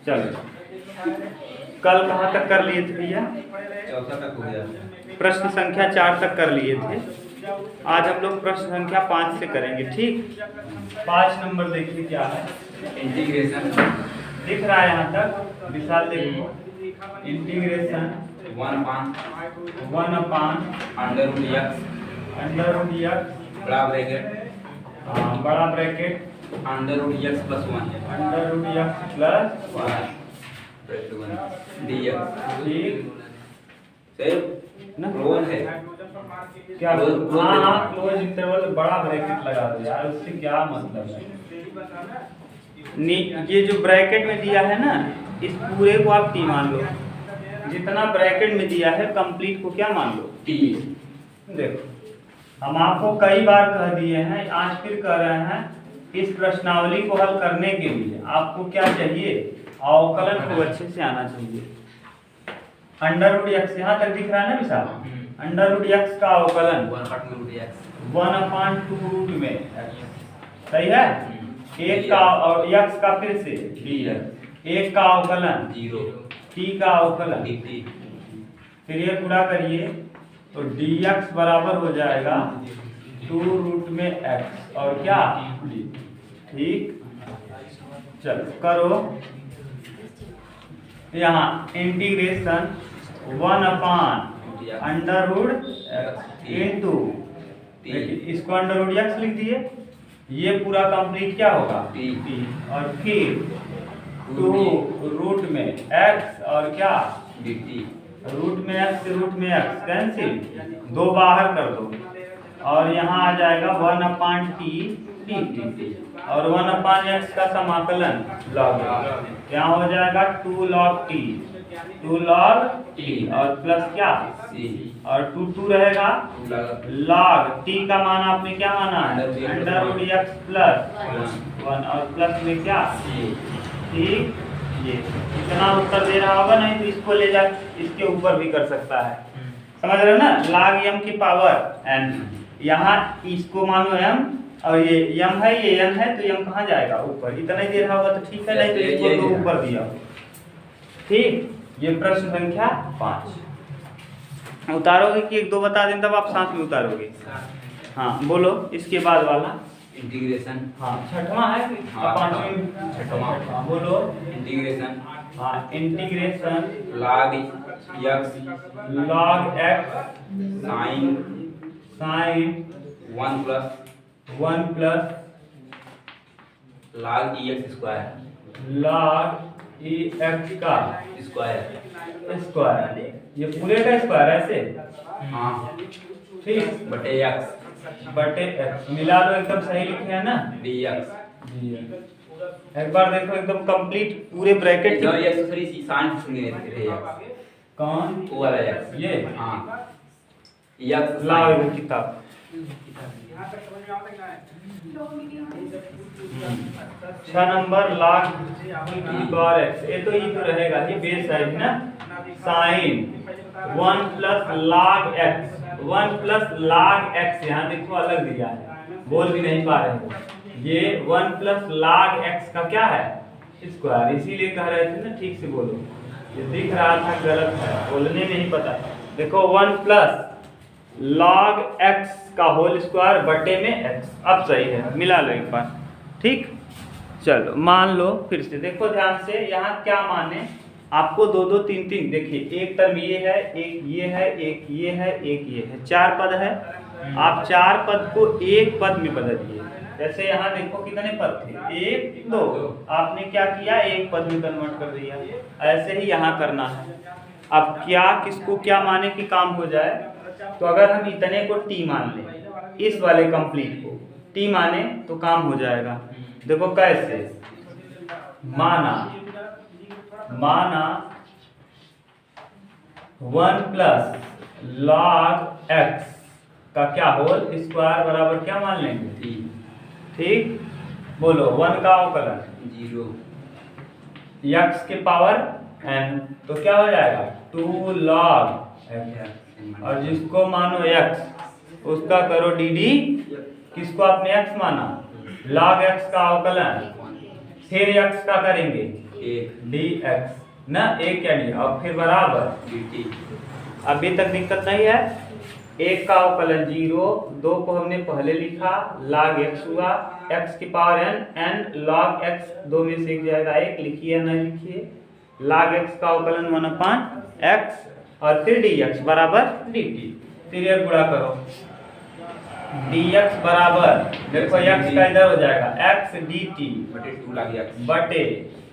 चलो, कल कहाँ तक कर लिए थे भैया? चौथा तक हो गया। प्रश्न संख्या 4 तक कर लिए थे। आज हम लोग प्रश्न संख्या 5 से करेंगे। ठीक, 5 नंबर देखिए क्या है। इंटीग्रेशन दिख रहा है यहाँ तक? विशाल देखो, इंटीग्रेशन 1/(1) अंडर रूट एक्स बड़ा ब्रैकेट बड़ा bracket under root x plus 1 under root x plus 1 dx। ठीक सिर्फ ना? क्लोज है क्या? क्लोज हाँ, क्लोज इंटरवल बड़ा ब्रैकेट लगा दो यार, उससे क्या मतलब है? ये जो ब्रैकेट में दिया है ना, इस पूरे को आप टी मान लो। जितना ब्रैकेट में दिया है कंप्लीट को क्या मान लो? टी। देखो, हम आपको कई बार कह दिए हैं, आज फिर कह रहे हैं, इस प्रश्नावली को हल करने के लिए आपको क्या चाहिए? अवकलन को अच्छे से आना चाहिए। अंडर रूट एक्स यहाँ तक दिख रहा है ना विशाल? अंडर रूट एक्स का अवकलन 1/2 रूट में x। सही है? एक का और एक्स का फिर से एक का अवकलन 0 t का अवकलन। फिर ये पूरा करिए तो dx बराबर हो जाएगा 2 रूट में x और क्या d। ठीक, चलो करो। यहाँ इंटीग्रेशन 1/√x इंटू, इसको अंडर रूट एक्स लिख दिए। ये पूरा कंप्लीट क्या होगा? t। और फिर 2 रूट में x और क्या dt। रूट में x से रूट में x कैंसिल, 2 बाहर कर दो और यहाँ आ जाएगा 1/t dt और 1/x का समाकलन log क्या हो जाएगा? 2 log t और प्लस क्या c और 2 रहेगा log t का मान आपने क्या माना? अंडर रूट x प्लस 1 और प्लस में क्या c। ठीक, ये इतना उत्तर दे रहा होगा, नहीं तो इसको ले जा, इसके ऊपर भी कर सकता है। समझ रहे हो ना? log m की पावर n, यहाँ इसको मानो m और ये m है, ये n है, तो m कहाँ जाएगा? ऊपर। इतना ही दे रहा होगा तो ठीक है, नहीं तो इसको दो ऊपर दिया। ठीक, ये प्रश्न संख्या 5 उतारोगे कि 1-2 बता दें तब आप साथ में उतारोगे? हाँ बोलो, इसके बाद वाला इंटीग्रेशन। हाँ, छठवां है कि पांचवें? छठवां। बोलो इंटीग्रेशन हाँ, integration log x sin 1 plus log ex square का स्क्वायर। ये पूरे का स्क्वायर ऐसे? हाँ ठीक, बटे x बटे x मिला लो, एकदम सही लिखे हैं ना? dx। एक बार देखो, एकदम कंप्लीट पूरे ब्रैकेट जो ये दूसरी सी साइन सुनिए रे कौन? वो वाला x। ये हाँ x लाओ वो किताब। 6 नंबर log x, ये तो रहेगा, ये बेस है ना? sin 1 प्लस log x यहाँ देखो अलग दिया है, बोल भी नहीं पा रहे हो। ये 1 प्लस log x का क्या है? स्क्वायर। इसीलिए कह रहे थे ना, ठीक से बोलो। ये दिख रहा था गलत है, बोलने में ही पता। देखो 1 प्लस log x का होल स्क्वायर बटे में x, अब सही है, मिला लो एक बार। ठीक, चलो मान लो फिर से, देखो ध्यान से, यहाँ क्या माने आपको 2-2 3-3 देखिए, एक टर्म ये है, एक ये है, एक ये है, एक ये है, 4 पद है। आप 4 पद को एक पद में बदलिए। जैसे यहाँ देखो कितने पद थे? 1 2, आपने क्या किया? एक पद में कन्वर्ट कर दिया। ऐसे ही यहाँ करना है। अब क्या किसको क्या माने कि काम हो जाए? तो अगर हम इतने को टी मान लें, इस वाले कंप्लीट को टी माने तो काम हो जाएगा। देखो कैसे माना 1 प्लस log x का क्या होल स्क्वायर बराबर क्या मान लेंगे? ठीक, बोलो 1 का अवकलन 0 x के पावर n, तो क्या हो जाएगा? 2 log x। और जिसको मानो x उसका करो dd, किसको आपने x माना? log x का अवकलन, फिर x का करेंगे एक dx ना, एक क्या डी और फिर बराबर dt अभी तक दिक्कत नहीं है। एक का अवकलन 0, 2 को हमने पहले लिखा log x हुआ, x की पावर n log x, 2 में से एक जाएगा 1, लिखिए नहीं लिखिए। log x का अवकलन 1/x और फिर dx बराबर dt। फिर एक गुणा करो, dx बराबर देखो x का इधर हो जाएगा x dt बटे 2 log x बटे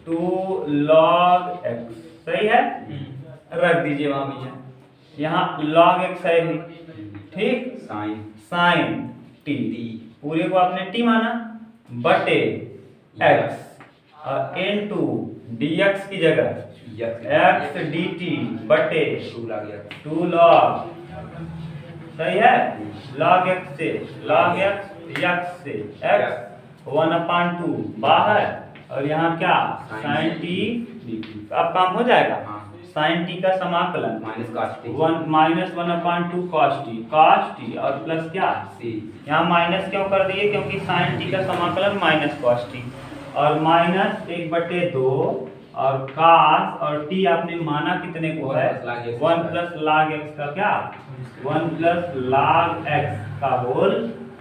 2 log x। सही है, रख दीजिए वहां भैया, यहाँ log x है ही, ठीक, sin t, पूरे को आपने t माना बटे x और into dx की जगह x dt बटे 2 log, सही है, log x से log x से x 1/2 बाहर और यहाँ क्या sin t, अब काम हो जाएगा। sin t का समाकलन minus cos t 1/2 cos t और प्लस क्या c यहाँ माइनस क्यों कर दिए, क्योंकि sin t का समाकलन माइनस cos t और माइनस 1/2 और cos और t आपने माना कितने को है 1 प्लस log x का क्या 1 प्लस log x का होल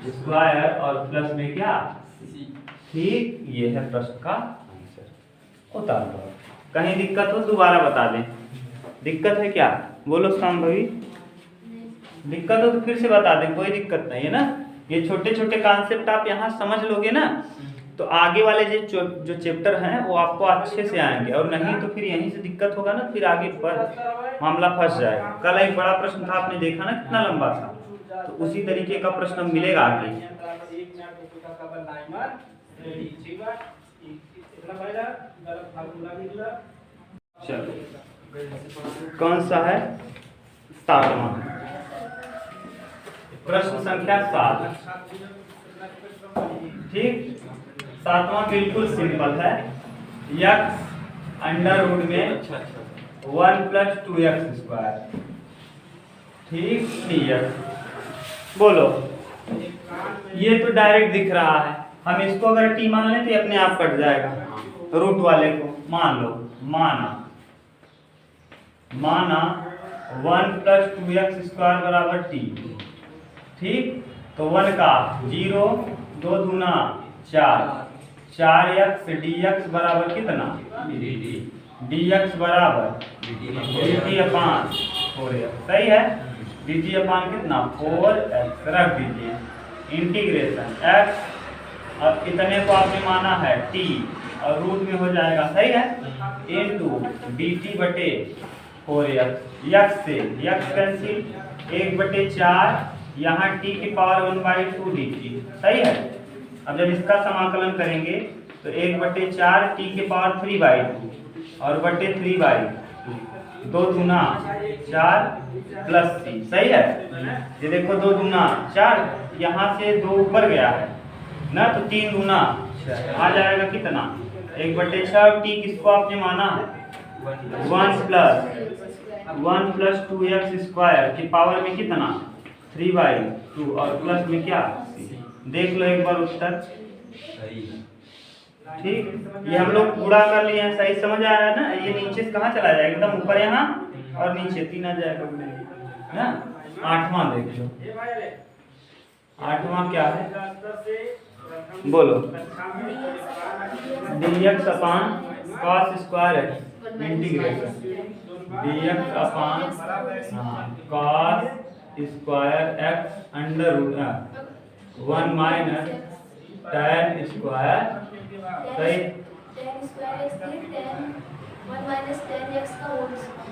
स्क्वायर और प्लस में क्या ठीक। ये है प्रश्न का आंसर। उतार दो, कहीं दिक्कत हो दोबारा बता दें। दिक्कत है क्या, बोलो शाम भाई, दिक्कत हो तो फिर से बता दें, कोई दिक्कत नहीं है ना। ये छोटे छोटे कॉन्सेप्ट आप यहाँ समझ लोगे ना तो आगे वाले जो चैप्टर हैं वो आपको अच्छे से आएंगे, और नहीं तो फिर यहीं से दिक्कत होगा ना, फिर आगे पर मामला फंस जाएगा। कल एक बड़ा प्रश्न था, आपने देखा ना कितना लंबा था, तो उसी तरीके का प्रश्न मिलेगा आगे। चलो कौन सा है, 7वां प्रश्न संख्या 7, ठीक। 7वां बिल्कुल सिंपल है, x अंडर रूट में 1 प्लस 2x स्क्वायर, ठीक, dx। बोलो, ये तो डायरेक्ट दिख रहा है, हम इसको अगर t मान लें तो अपने आप कट जाएगा, रूट वाले को मान लो, माना 1 प्लस 2x स्क्वायर बराबर t, ठीक। तो 1 का 0, 2 दूना 4, 4x dx बराबर कितना dx बराबर dt अपान 4x, सही है, dt अपान कितना 4x, रख दीजिए इंटीग्रेशन x, अब इतने को आपने माना है t और रूट में हो जाएगा, सही है, इनटू dt बटे 4x, x से x कैंसिल, 1/4 यहाँ t की पावर 1/2 dt, सही है। अब जब इसका समाकलन करेंगे तो 1/4 t की पावर 3/2 और बटे 3/2, 2 दूना 4 प्लस c, सही है। ये देखो 2 दूना 4, यहाँ से 2 ऊपर गया है ना, तो 3 दूना आ जाएगा कितना 1/6, t किसको आपने माना है 1 प्लस 2x स्क्वायर की पावर में कितना 3/2 और प्लस में क्या, देख लो एक बार उत्तर, ठीक। ये हम लोग पूरा कर लिए हैं, सही समझ आया है ना। ये नीचे से कहाँ चला जाएगा, एकदम ऊपर यहाँ और नीचे 3 आ जाएगा ना। 8वां देख लो, 8वां क्या है, बोलो, dx upon cos square x integration dx upon cos square x under root 1 minus tan square, सही,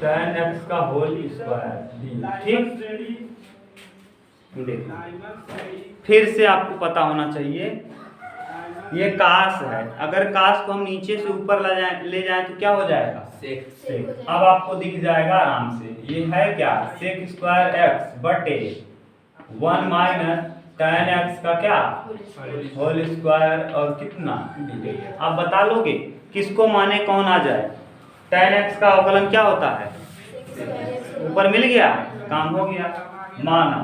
tan x का होल स्क्वायर, ठीक। फिर से आपको पता होना चाहिए, ये कास है, अगर कास को हम नीचे से ऊपर ले जाएं तो क्या हो जाएगा सेक। अब आपको दिख जाएगा आराम से, ये है क्या सेक स्क्वायर x बटे 1 माइनस tan x का क्या होल स्क्वायर और कितना आप बता लोगे किसको माने कौन आ जाए। tan x का अवकलन क्या होता है, ऊपर मिल गया, काम हो गया। माना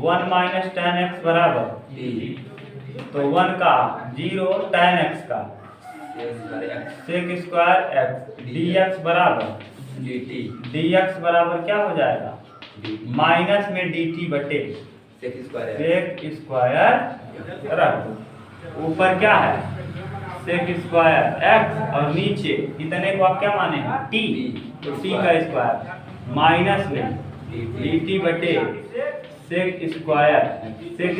1 माइनस tan x बराबर, तो 1 का 0 tan x का sec sec square x square x dx बराबर dt dx बराबर क्या हो जाएगा dt माइनस में dt बटे sec square x sec square रख दो। ऊपर क्या है sec स्क्वायर x और नीचे इतने को आप क्या माने t, तो t का स्क्वायर माइनस में dt बटे sec स्क्वायर x से sec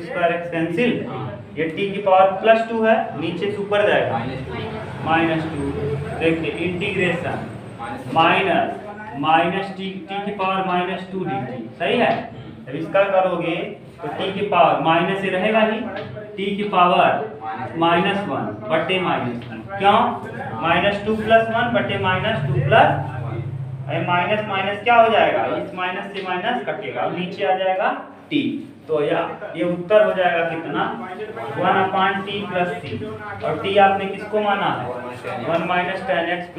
स्क्वायर x कैंसिल, ये t की पावर +2 है, नीचे से ऊपर जाएगा -2। देखिए इंटीग्रेशन माइनस टी की पावर -2 dt, सही है। जब इसका करोगे तो t की पावर माइनस से रहेगा ही, t की पावर -1 बटे -1, क्यों -2 + 1 बटे -2 + माइनस माइनस क्या हो जाएगा, इस माइनस से माइनस कटेगा, नीचे आ जाएगा t। तो ये उत्तर हो जाएगा कितना 1/t + c, और t आपने किसको माना है 1 - tan x +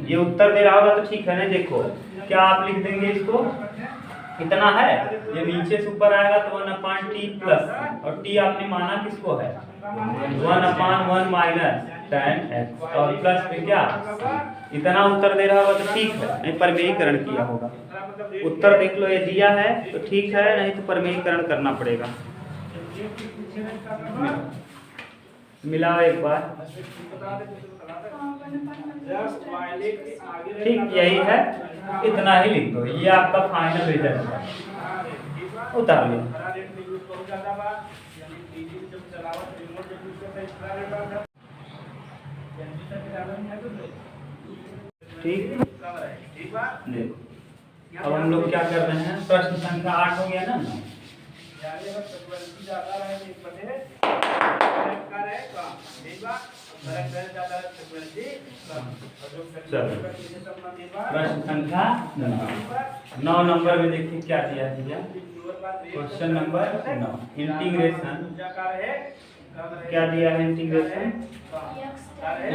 ये उत्तर दे रहा होगा तो ठीक है ना। देखो क्या आप लिख देंगे इसको, इतना है, ये नीचे से ऊपर आएगा तो 1/t + c, और t आपने माना किसको है 1/1 - tan x, और प्लस में क्या इतना उत्तर दे रहा होगा तो ठीक है, नहीं परमेयीकरण किया होगा। उत्तर देख लो, ये दिया है तो ठीक है, नहीं तो परमेयीकरण करना पड़ेगा। मिलाओ एक बार, ठीक यही है, इतना ही लिख दो, ये आपका फाइनल रिजल्ट है, उतार लो। ठीक, देखो अब हम लोग क्या कर रहे हैं, प्रश्न संख्या 8 हो गया ना। चलो प्रश्न संख्या 9 नंबर में देखिए क्या दिया है। क्वेश्चन नंबर 9, इंटीग्रेशन क्या दिया है, integration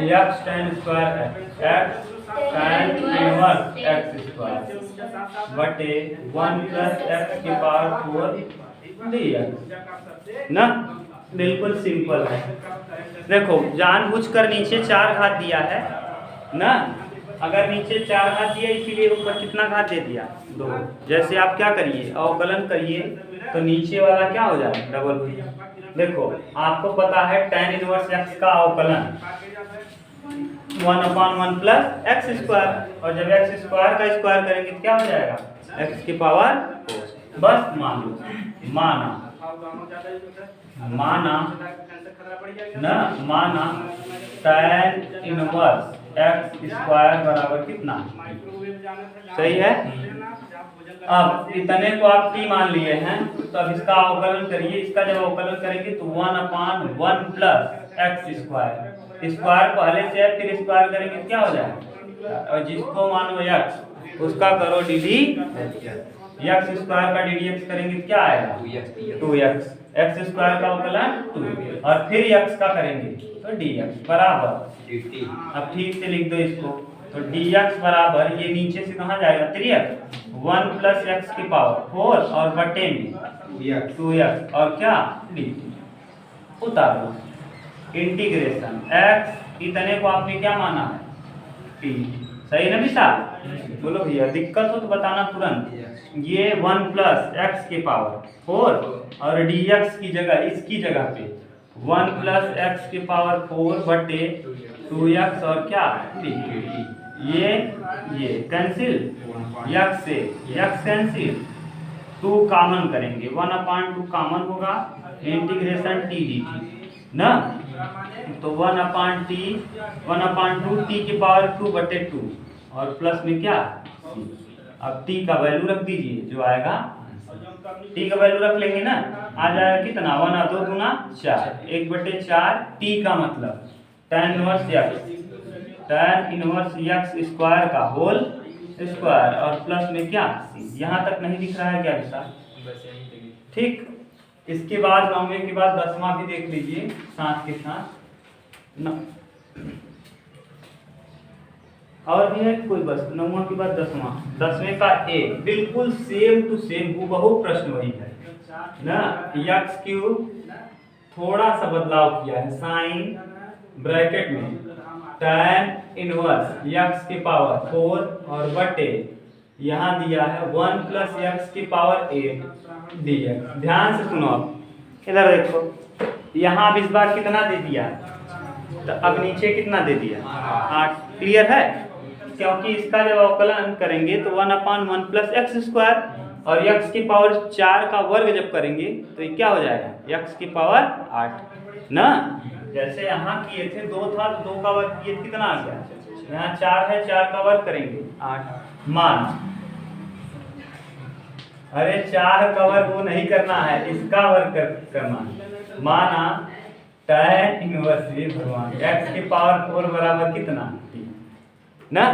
x tan square x tan inverse x square बटे 1 + x की पावर 4 dx ना, बिल्कुल सिंपल है। देखो जानबूझकर नीचे 4 घात दिया है ना, अगर नीचे 4 घात दिया इसीलिए ऊपर कितना घात दे दिया 2। जैसे आप क्या करिए अवकलन करिए तो नीचे वाला क्या हो जाए डबल हो जाए। देखो आपको पता है tan इनवर्स x का अवकलन 1/1 + x स्क्वायर, और जब x स्क्वायर का स्क्वायर करेंगे तो क्या हो जाएगा x की पावर 4। बस मान लो, माना tan इनवर्स x स्क्वायर बराबर कितना, सही है। अब इतने को आप t मान लिए हैं, तो अब इसका अवकलन करिए, इसका जब अवकलन करेंगे तो 1/1 + x स्क्वायर, स्क्वायर पहले से है फिर स्क्वायर करेंगे क्या हो जाएगा, और जिसको मानो x उसका करो dd x स्क्वायर का ddx करेंगे क्या आएगा 2x, x स्क्वायर का अवकलन 2, और फिर x का करेंगे तो dx बराबर dt। अब ठीक से लिख दो इसको, तो dx बराबर ये नीचे से कहाँ जाएगा 3x, 1 + x की पावर 4 और बटे में 2x और क्या dt। उतारो इंटीग्रेशन x, इतने को आपने क्या माना है t, सही ना विशाल, बोलो भैया दिक्कत हो तो बताना तुरंत। ये 1 + x की पावर 4 और dx की जगह इसकी जगह पे 1 + x की पावर 4 बटे 2x और क्या dt। ये कैंसिल, x से x कैंसिल, 2 कॉमन करेंगे 1/2 कॉमन होगा, इंटीग्रेशन t dt ना, तो 1/2 t की पावर 2 बटे 2 और प्लस में क्या c। अब t का वैल्यू रख दीजिए जो आएगा, t का वैल्यू रख लेंगे ना, आ जाएगा कितना 1 2 दूना 4, 1/4 t का मतलब tan इनवर्स x स्क्वायर का होल स्क्वायर और प्लस में क्या c। यहाँ तक नहीं दिख रहा है क्या विशाल, ठीक। इसके बाद 9वें के बाद 10वां भी देख लीजिए साथ के साथ और भी है कोई बस 9वां के बाद 10वां, 10वें का ए बिल्कुल सेम टू सेम हूबहू प्रश्न वही है ना। एक्स क्यूब थोड़ा सा बदलाव किया है, साइन ब्रैकेट में tan इनवर्स एक्स की पावर 4 और बटे यहाँ दिया है 1 प्लस एक्स की पावर 8 dx। ध्यान से सुनो, अब इधर देखो, यहाँ अब इस बार कितना दे दिया, तो अब नीचे कितना दे दिया 8। क्लियर है, क्योंकि इसका जब अवकलन करेंगे तो 1/1 प्लस एक्स स्क्वायर और x की पावर 4 का वर्ग जब करेंगे तो ये क्या हो जाएगा x की पावर 8 ना। जैसे यहाँ किए थे 2 था तो 2 का वर्ग किए कितना आ गया, यहाँ 4 है 4 का वर्ग करेंगे 8। मान, अरे 4 का वर्ग वो नहीं करना है, इसका वर्ग करना है। माना tan इनवर्स भगवान x की पावर 4 बराबर कितना ना,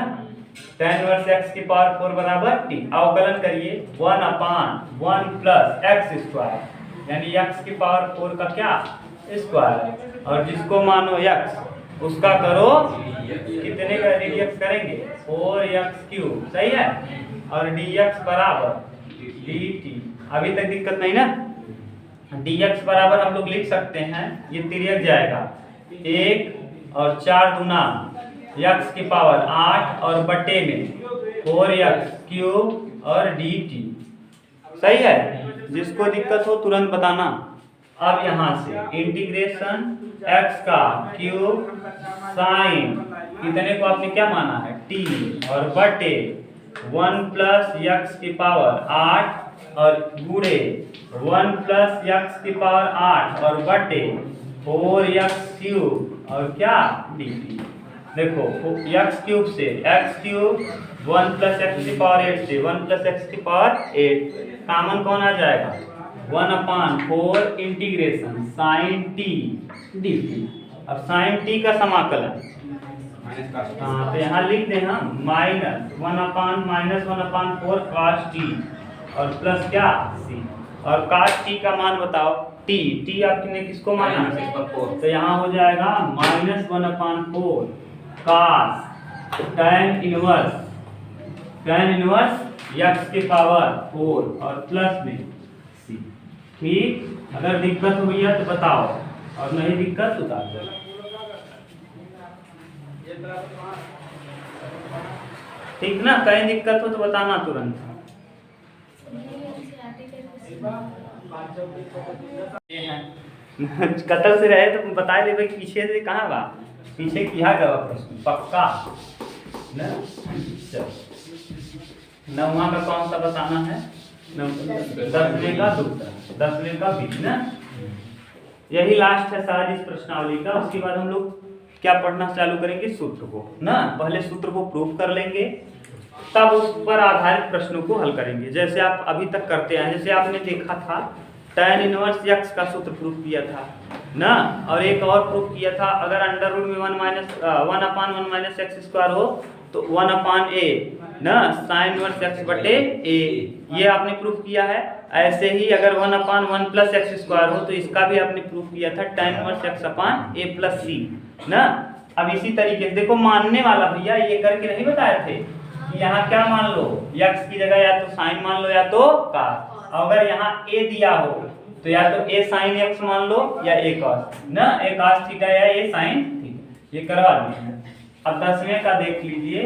tan इनवर्स x की पावर 4 बराबर t। अवकलन करिए 1/1 प्लस एक्स स्क्वायर यानी x की पावर 4 का क्या स्क्वायर, और जिसको मानो x उसका करो कितने का dx करेंगे 4x क्यूब, सही है, और dx बराबर dt। अभी तक दिक्कत नहीं ना। dx बराबर हम लोग लिख सकते हैं, ये तिर्यक जाएगा 1 और 4 दूना x की पावर 8 और बटे में 4x क्यूब और dt। सही है, जिसको दिक्कत हो तुरंत बताना। अब यहाँ से इंटीग्रेशन x का क्यूब साइन इतने को आपने क्या माना है t और बटे 1 प्लस x की पावर 8 और गुणे 1 प्लस x की पावर 8 और बटे 4x क्यूब और क्या dt। देखो x क्यूब से x क्यूब 1 प्लस एक्स की पावर 8 से 1 प्लस एक्स की पावर 8 कॉमन कौन आ जाएगा 1/4 इंटीग्रेशन साइन t dt। अब साइन t का समाकलन, हाँ तो यहाँ लिख दें हम -1/4 cos t और प्लस क्या c, और cos t का मान बताओ t आपने किसको माना है, तो यहाँ हो जाएगा -1/4 cos tan इनवर्स x की पावर 4 और प्लस में c। ठीक, अगर दिक्कत हो गई है तो बताओ, और नहीं दिक्कत तो उतार दो। ठीक ना, कहीं दिक्कत हो तो बताना तुरंत। कतल से रहे तो बता दे पीछे से कहाँ बा, पीछे किया गया प्रश्न पक्का ना। 9वां का कौन सा बताना है, 10वें का दूसरा, 10वें का बीच ना। यही लास्ट है सारी इस प्रश्नावली का। उसके बाद हम लोग क्या पढ़ना चालू करेंगे, सूत्र को ना। पहले सूत्र को प्रूफ कर लेंगे, तब उस पर आधारित प्रश्नों को हल करेंगे, जैसे आप अभी तक करते हैं। जैसे आपने देखा था tan इनवर्स x का सूत्र प्रूफ किया था ना, और एक और प्रूफ किया था, अगर अंडर रूट में 1/1 माइनस एक्स स्क्वायर हो तो 1/a ना साइन इनवर्स x बटे a, ये आपने प्रूफ किया है। ऐसे ही अगर 1/1 प्लस एक्स स्क्वायर हो तो इसका भी आपने प्रूफ किया था tan inverse x/a plus c ना। अब इसी तरीके से देखो, मानने वाला भैया ये करके नहीं बताए थे कि यहाँ क्या मान लो, x की जगह या तो साइन मान लो या तो cos। अगर यहाँ a दिया हो तो या तो a साइन x मान लो या a cos ना, a cos थीटा या a साइन थीटा, ये करवा दीजिए। अब 10वें का देख लीजिए,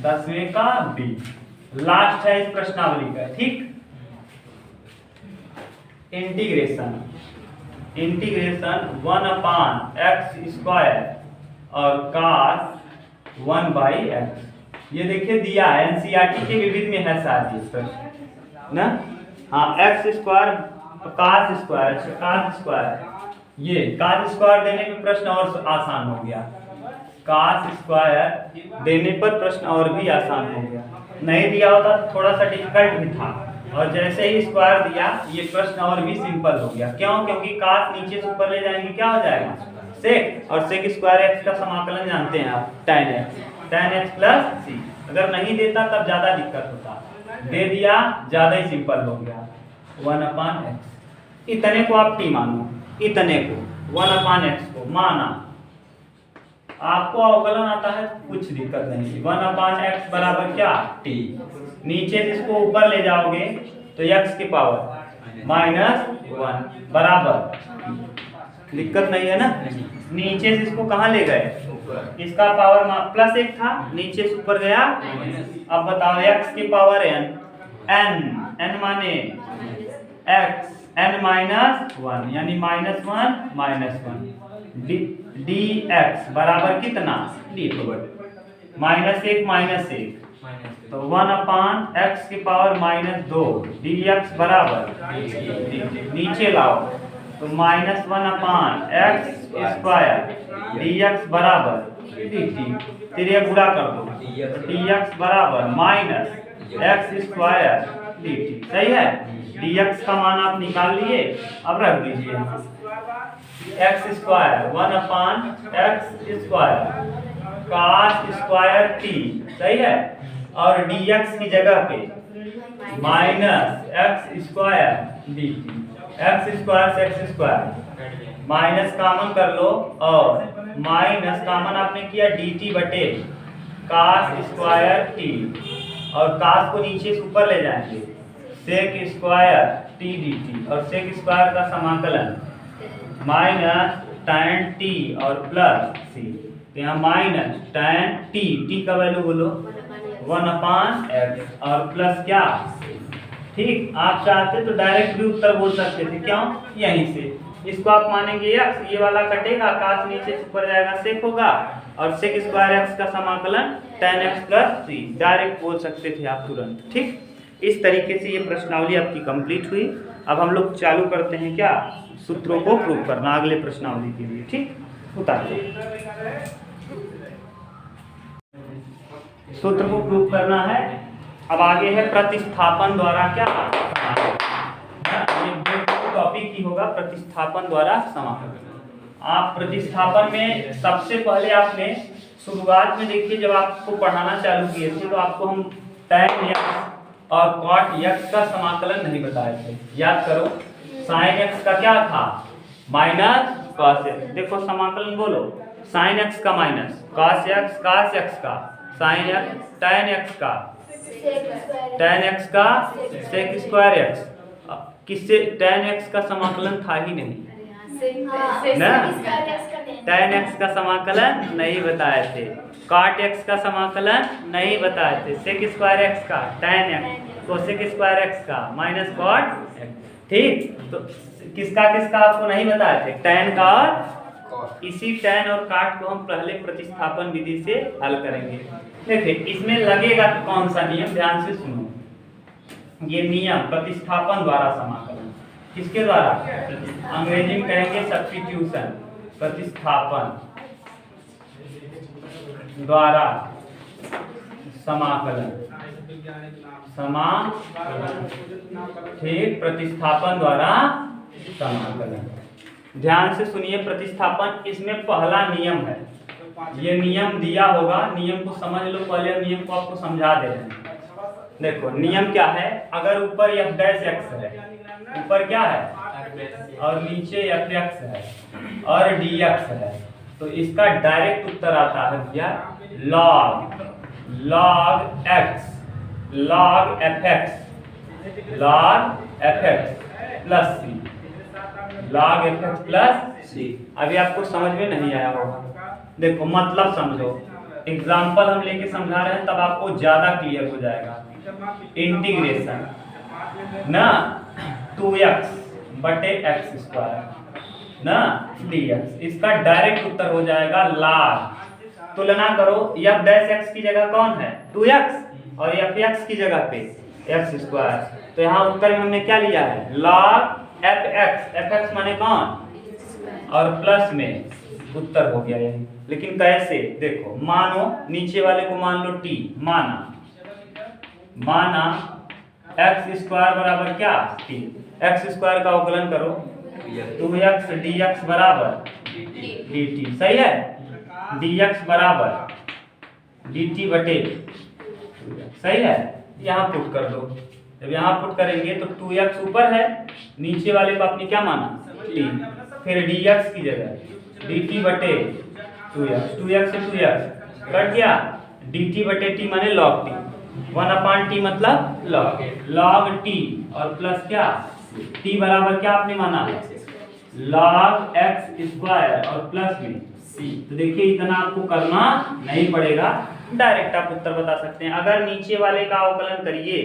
10वें का b लास्ट है इस प्रश्नावली का। ठीक, इंटीग्रेशन 1/x स्क्वायर और cos 1/x, ये देखिए दिया है एनसीईआरटी के विविध में है साथ प्रश्न ना। हाँ, x square cos square, cos square, ये cos स्क्वायर देने पे प्रश्न और आसान हो गया, cos स्क्वायर देने पर प्रश्न और भी आसान हो गया। नहीं दिया होता तो थोड़ा सा डिफिकल्ट भी था, और जैसे ही स्क्वायर दिया ये प्रश्न और भी सिंपल हो गया। क्यों? क्योंकि cos नीचे से ऊपर ले जाएंगे क्या हो जाएगा sec, और sec स्क्वायर x का समाकलन जानते हैं आप tan x प्लस c। अगर नहीं देता तब ज्यादा दिक्कत होता, दे दिया ज्यादा ही सिंपल हो गया 1/x। इतने को आप t मानो, इतने को 1/x को माना, आपको अवकलन आता है कुछ दिक्कत नहीं। 1/x बराबर क्या t, नीचे जिसको ऊपर ले जाओगे तो x की पावर -1 बराबर, दिक्कत नहीं है ना। नीचे से इसको कहाँ ले गए, इसका पावर +1 था, नीचे से ऊपर गया। अब बताओ x की पावर n माने x n-1 यानी -1 dx बराबर कितना dt, -1 तो 1/x की पावर -2 dx बराबर नीचे लाओ तो -1/x स्क्वायर dx बराबर dt, फिर ये गुणा कर दो dx बराबर -x स्क्वायर dt। सही है, dx का मान आप निकाल लिए, अब रख दीजिए यहाँ x square 1/x square cos square t, सही है, और dx की जगह पे -x square dt, x square से x स्क्वायर माइनस कॉमन कर लो और माइनस कॉमन आपने किया dt बटे cos स्क्वायर t, और cos को नीचे से ऊपर ले जाएंगे sec स्क्वायर t dt, और sec स्क्वायर का समाकलन -tan t और प्लस c, तो यहाँ -tan t का वैल्यू बोलो 1/x और प्लस क्या, ठीक। आप चाहते तो डायरेक्ट भी उत्तर बोल सकते थे, क्यों, यहीं से इसको आप मानेंगे x, ये वाला कटेगा, cos नीचे से ऊपर जाएगा sec होगा, और sec स्क्वायर x का समाकलन tan x plus c, direct बोल सकते थे आप तुरंत, ठीक। इस तरीके से ये प्रश्नावली आपकी कंप्लीट हुई। अब हम लोग चालू करते हैं क्या, सूत्रों को प्रूव करना अगले प्रश्नावली के लिए, ठीक। उतारिए, सूत्र को प्रूव करना है। अब आगे है प्रतिस्थापन द्वारा क्या, ये टॉपिक की होगा प्रतिस्थापन द्वारा समाकलन। आप प्रतिस्थापन में सबसे पहले आपने शुरुआत में देखिए, जब आपको पढ़ाना चालू किए थे तो आपको हम tan x और cot x का समाकलन नहीं बताए थे, याद करो। sin x का क्या था, -cos x, देखो समाकलन बोलो, sin x का माइनस, cos x का, sin x, tan x का, tan x का sec स्क्वायर x, किससे tan x का समाकलन था ही नहीं ना, tan x का समाकलन नहीं बताए थे, cot x का समाकलन नहीं बताए थे, sec स्क्वायर x का, tan x, cosec square x का, माइनस cot x, ठीक। तो किसका आपको नहीं बताए थे, tan का, और इसी tan और cot को हम पहले प्रतिस्थापन विधि से हल करेंगे। देखिए इसमें लगेगा कौन सा नियम, ध्यान से सुनो, ये नियम प्रतिस्थापन द्वारा समाकलन, किसके द्वारा, अंग्रेजी में कहेंगे सब्स्टिट्यूशन, प्रतिस्थापन द्वारा समाकलन, ठीक, प्रतिस्थापन द्वारा समाकलन। ध्यान से सुनिए प्रतिस्थापन, इसमें पहला नियम है, ये नियम दिया होगा, नियम को समझ लो पहले, नियम को आपको समझा दे रहे हैं। देखो नियम क्या है, अगर ऊपर f' है, ऊपर क्या है और नीचे fx है और dx है, तो इसका डायरेक्ट उत्तर आता है भैया log x log fx plus c, log fx plus c। अभी आपको समझ में नहीं आया होगा, देखो मतलब समझो, एग्जाम्पल हम लेके समझा रहे हैं तब आपको ज्यादा क्लियर हो जाएगा। इंटीग्रेशन ना 2x बटे x स्क्वायर ना dx, इसका डायरेक्ट उत्तर हो जाएगा log, तुलना करो f' की जगह कौन है 2x और fx की जगह पे x स्क्वायर, तो यहाँ उत्तर में हमने क्या लिया है log fx माने कौन, और प्लस में उत्तर हो गया यही। लेकिन कैसे, देखो मानो नीचे वाले को मान लो t, माना x स्क्वायर बराबर क्या t, x स्क्वायर का अवकलन करो 2x dx बराबर dt, सही है, dx बराबर dt बटे, सही है, यहाँ पुट कर दो। जब यहाँ पुट करेंगे तो 2x ऊपर है, नीचे वाले को आपने क्या माना t, फिर dx की जगह dt बटे 2x से 2x कट गया, dt बटे t माने log t, 1/t मतलब log t और प्लस क्या t बराबर क्या आपने माना log x स्क्वायर और प्लस में c। तो देखिए इतना आपको करना नहीं पड़ेगा, डायरेक्ट आप उत्तर बता सकते हैं। अगर नीचे वाले का अवकलन करिए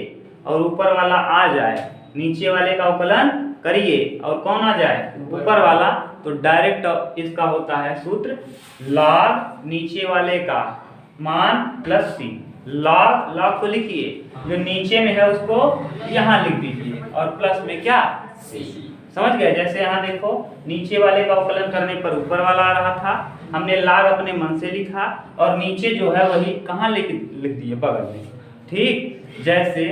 और ऊपर वाला आ जाए, नीचे वाले का अवकलन करिए और कौन आ जाए ऊपर वाला, तो डायरेक्ट इसका होता है सूत्र log नीचे वाले का मान प्लस c। log को लिखिए, जो नीचे में है उसको यहाँ लिख दीजिए और प्लस में क्या c। समझ गए? जैसे यहाँ देखो नीचे वाले का अवकलन करने पर ऊपर वाला आ रहा था, हमने log अपने मन से लिखा और नीचे जो है वही कहाँ लिख दिए बगल में। ठीक, जैसे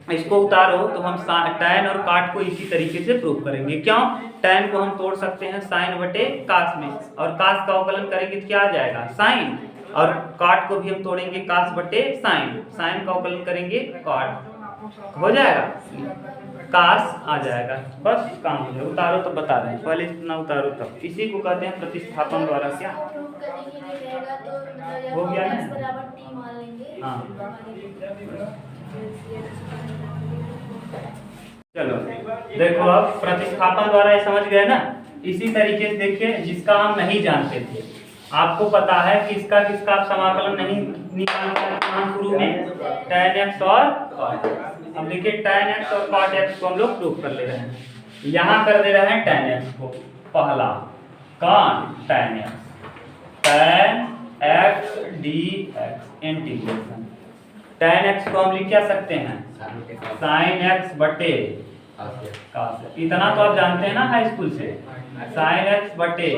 इसको उतारो तो हम tan और काट को इसी तरीके से प्रूव करेंगे। क्यों? tan को हम तोड़ सकते हैं sin बटे cos में, और cos का अवकलन करेंगे तो क्या आ जाएगा sin, और काट को भी हम तोड़ेंगे cos बटे sin, sin का अवकलन करेंगे cot, हो जाएगा cos आ जाएगा। बस काम हो जाएगा। उतारो तो बता रहे हैं, पहले इतना उतारो तब। इसी को कहते हैं प्रतिस्थापन द्वारा क्या हो गया ना। हाँ चलो देखो अब प्रतिस्थापन द्वारा ये समझ गए ना। इसी तरीके से देखिए जिसका हम नहीं जानते थे, आपको पता है कि इसका किसका आप समाकलन नहीं निकाल सकते शुरू में tan x और cot। अब देखिए tan x और cot x को हम लोग प्रूव कर ले रहे हैं। यहाँ कर दे रहे हैं tan x को, पहला कौन tan x dx integration. tan x को हम लिख क्या सकते हैं sin x बटे cos। इतना तो आप जानते हैं ना हाई स्कूल से, sin x बटे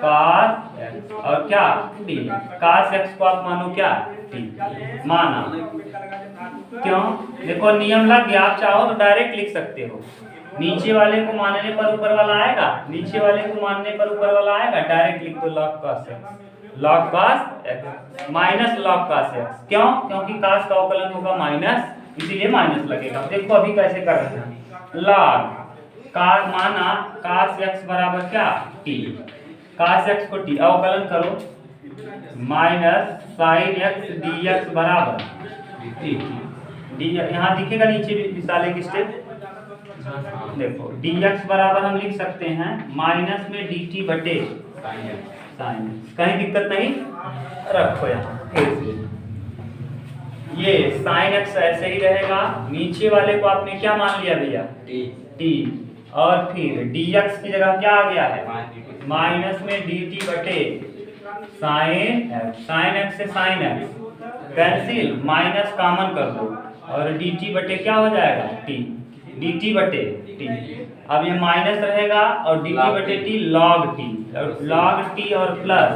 cos x और क्या t। cos x को आप मानो क्या t, माना। क्यों? देखो नियम लग गया, आप चाहो तो डायरेक्ट लिख सकते हो। नीचे वाले को मानने पर ऊपर वाला आएगा, नीचे वाले को मानने पर ऊपर वाला आएगा, डायरेक्ट लिख दो log cos x, log cos x minus log cos x। क्यों? क्योंकि cos का अवकलन होगा माइनस, इसीलिए माइनस लगेगा। देखो अभी कैसे कर रहे हैं, log cos माना cos x बराबर क्या t, cos x को t अवकलन करो माइनस sin x dx बराबर t। यहाँ दिखेगा नीचे भी मिसाल एक स्टेप, देखो dx बराबर हम लिख सकते हैं माइनस में dt बटे sin। कहीं दिक्कत नहीं, रखो यहाँ फिर से ये sin x ऐसे ही रहेगा। नीचे वाले को आपने क्या मान लिया भैया t, और फिर dx की जगह क्या आ गया है माइनस में dt बटे sin x से sin x cancel, minus common कर दो और dt बटे क्या हो जाएगा t, dt बटे t। अब ये माइनस रहेगा और dt बटे t log t, log t और plus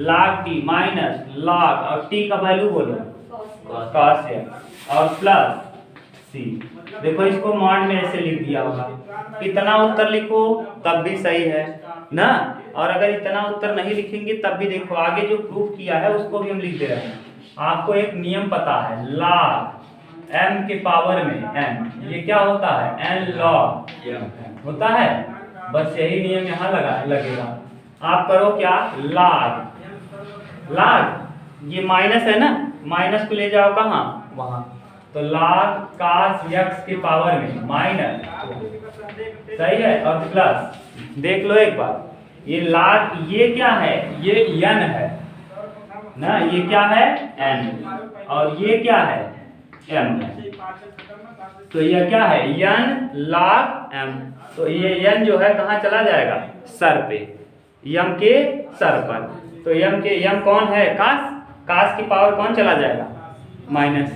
log t minus log और t का वैल्यू बोलो cos x और प्लस c। देखो इसको मॉड में ऐसे लिख दिया होगा, इतना उत्तर लिखो तब भी सही है ना, और अगर इतना उत्तर नहीं लिखेंगे तब भी देखो आगे जो प्रूफ किया है उसको भी हम लिख दे रहे हैं। आपको एक नियम पता है log m के पावर में n, ये क्या होता है n log होता है, बस यही नियम यहाँ लगेगा। आप करो क्या log ये माइनस है ना, माइनस को ले जाओ कहाँ वहां, तो log cos x के पावर में माइनस, सही है, और प्लस देख लो एक बार ये log ये क्या है, ये n है ना, ये क्या है n और ये क्या है m है, तो ये क्या है n log m। तो ये n जो है कहाँ चला जाएगा सर पे, m के सर पर, तो m कौन है cos की पावर कौन चला जाएगा माइनस,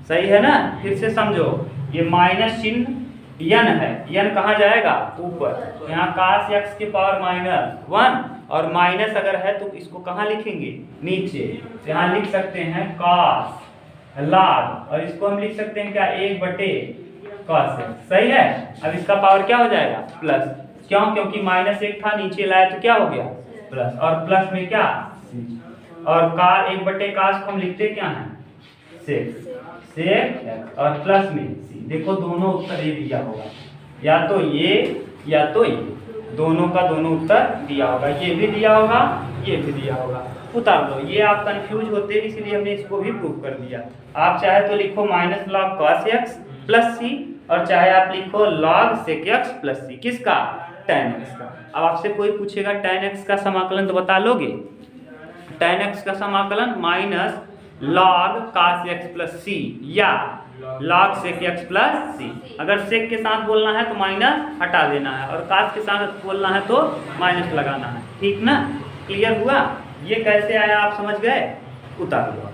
सही है ना। फिर से समझो ये माइनस चिन्ह n है, n कहाँ जाएगा ऊपर, तो यहाँ cos x की पावर माइनस 1 और माइनस अगर है तो इसको कहाँ लिखेंगे नीचे, तो यहाँ लिख सकते हैं cos log और इसको हम लिख सकते हैं क्या 1 बटे cos x, सही है। अब इसका पावर क्या हो जाएगा प्लस, क्यों? क्योंकि माइनस 1 था नीचे लाया तो क्या हो गया प्लस, और प्लस में क्या और का 1 बटे cos को हम लिखते क्या है sec और प्लस में c। देखो दोनों उत्तर ये दिया होगा, या तो ये या तो ये, दोनों का दोनों उत्तर दिया होगा, ये भी दिया होगा, ये भी दिया होगा। उतार लो, ये आप कंफ्यूज होते हैं इसलिए हमने इसको भी प्रूव कर दिया। आप चाहे तो लिखो minus log cos x plus C, और चाहे आप लिखो log sec x plus C, किसका? tan x का। अब आपसे कोई पूछेगा tan x का समाकलन तो बता लोगे? tan x का समाकलन minus log cos x plus C या log sec x plus C. अगर sec के साथ बोलना है तो माइनस हटा देना है, और cos के साथ बोलना है तो माइनस लगाना है, ठीक ना? क्लियर हुआ? ये कैसे आया आप समझ गए? उतार लो।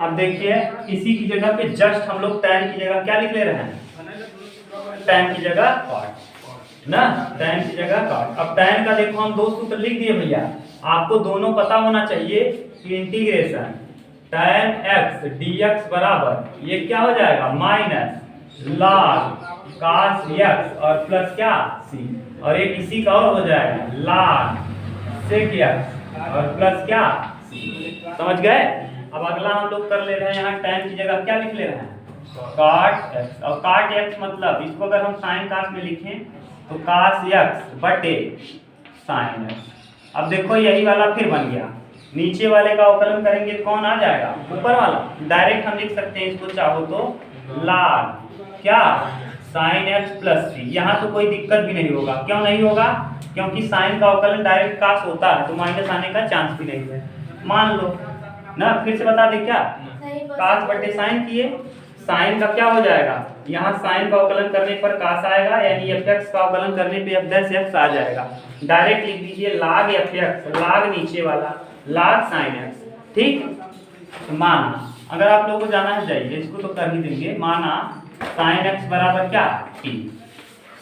अब देखिए इसी की जगह पे जस्ट हम लोग tan की जगह क्या लिख ले रहे हैं? tan की जगह cot ना, tan की जगह cot। अब tan का देखो हम दो सूत्र लिख दिए भैया, आपको दोनों पता होना चाहिए कि इंटीग्रेशन tan x dx बराबर ये क्या हो जाएगा? माइनस log cos x और प्लस क्या? c, और एक इसी का और हो जाएगा log sec x और प्लस क्या? c। समझ गए? अब अगला हम लोग कर ले रहे हैं, यहाँ tan की जगह क्या लिख ले रहे हैं? cot x, और cot x मतलब इसको अगर हम sin cos में लिखें तो cos x बटे sin x। अब देखो यही वाला फिर बन गया, नीचे वाले का अवकलन करेंगे तो कौन आ जाएगा? ऊपर वाला। डायरेक्ट हम लिख सकते हैं इसको चाहो तो log क्या? sin x plus c। यहाँ तो कोई दिक्कत भी नहीं होगा, क्यों नहीं होगा? क्योंकि sin का अवकलन डायरेक्ट cos होता है तो माइनस आने का चांस भी नहीं है। मान लो ना, फिर से बता दे क्या? cos बटे sin किए, sin का क्या हो जाएगा? यहाँ sin का अवकलन करने पर cos आएगा, यानी fx का अवकलन करने पे f'(x) आ जाएगा। डायरेक्ट लिख दीजिए log fx, log नीचे वाला log sin x, ठीक? तो माना अगर आप लोगों को जाना है जाइए, इसको तो कर ही देंगे। माना sin x बराबर क्या? t।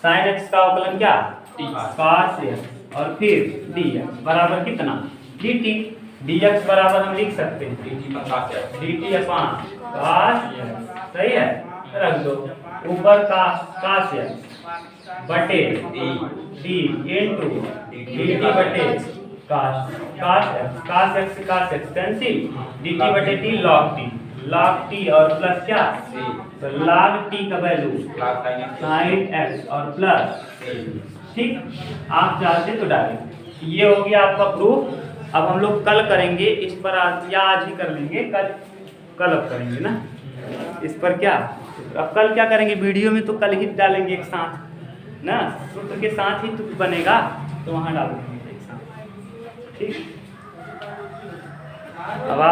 sin x का अवकलन क्या? t cos x और फिर dx बराबर कितना? dt। dx बराबर हम लिख सकते हैं dt अपॉन cos x, सही है? रख दो ऊपर cos x बटे d इनटू dt बटे cos x कैंसिल, dt बटे t log t और प्लस क्या? तो log t का वैल्यू sin x और प्लस, ठीक? आप चाहते तो डालें। ये हो गया आपका प्रूफ। अब हम लोग कल करेंगे इस पर, या आज ही कर लेंगे, कल अब करेंगे ना इस पर। क्या अब कल क्या करेंगे? वीडियो में तो कल ही डालेंगे एक साथ ना, सूत्र के साथ ही तो बनेगा, तो वहाँ डाल देंगे एक साथ, ठीक? अब आप